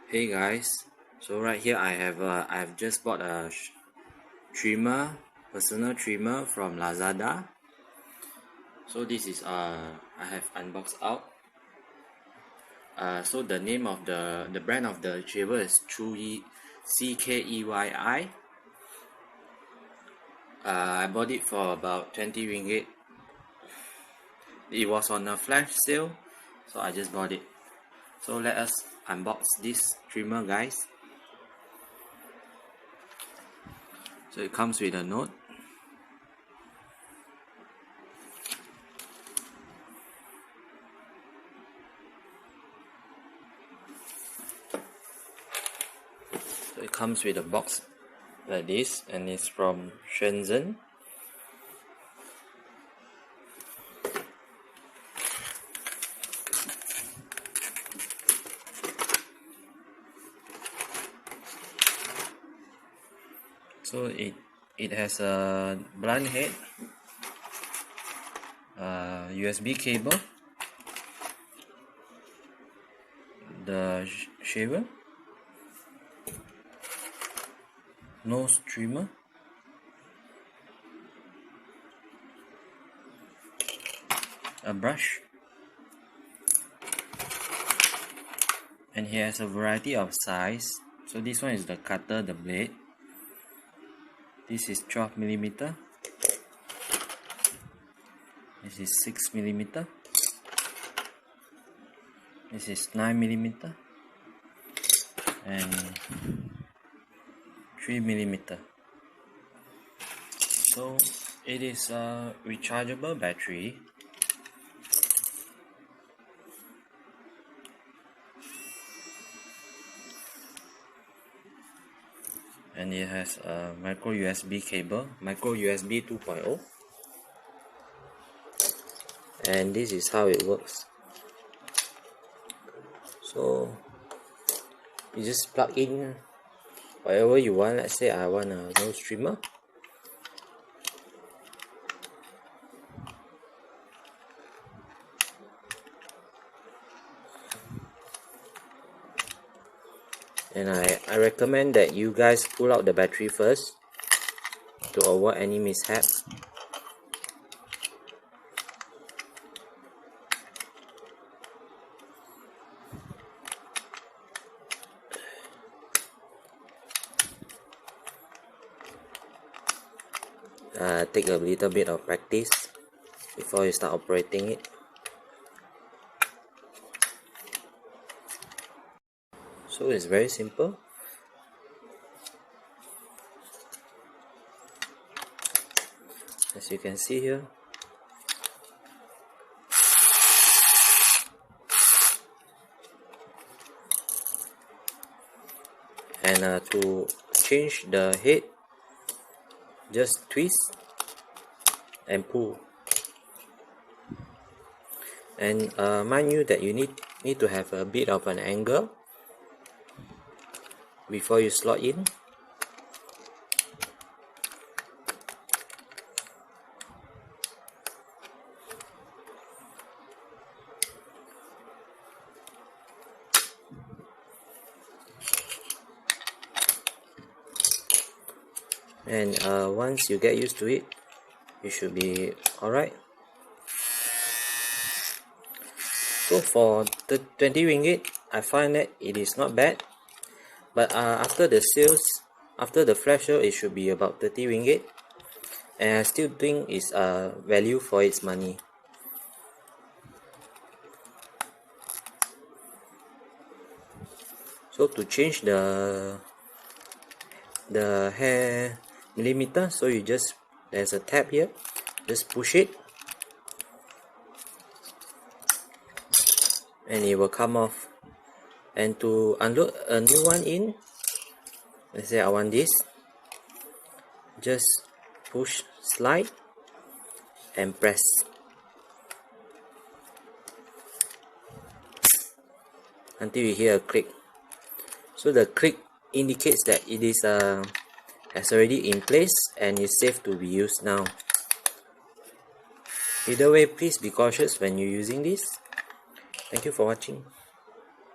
Hey guys, so right here I've just bought a personal trimmer from Lazada. So this is I have unboxed out. So the name of the brand of the shaver is CKEYI. I bought it for about 20 ringgit. It was on a flash sale, so I just bought it. So let us unbox this trimmer, guys. So it comes with a note. So it comes with a box like this, and it's from Shenzhen. So it has a blunt head, USB cable, the shaver, nose trimmer, a brush, and he has a variety of size. So this one is the cutter, the blade. This is 12mm. This is 6mm. This is 9mm and 3mm. So it is a rechargeable battery. And it has a micro USB cable, micro USB 2.0. And this is how it works. So you just plug in whatever you want. Let's say I want a nose trimmer. And I recommend that you guys pull out the battery first to avoid any mishaps. Take a little bit of practice before you start operating it. So it's very simple. As you can see here, and to change the head, just twist and pull. And mind you that you need to have a bit of an angle before you slot in. And once you get used to it, you should be alright. So for the 20 ringgit, I find that it is not bad. But after the sales, after the flash sale, it should be about 30 ringgit. And I still think it's value for its money. So to change the hair millimeter, so you just, there's a tab here, just push it and it will come off. And to unload a new one in, let's say I want this, just push, slide and press. Until you hear a click. So the click indicates that it is has already in place and is safe to be used now. Either way, please be cautious when you're using this. Thank you for watching.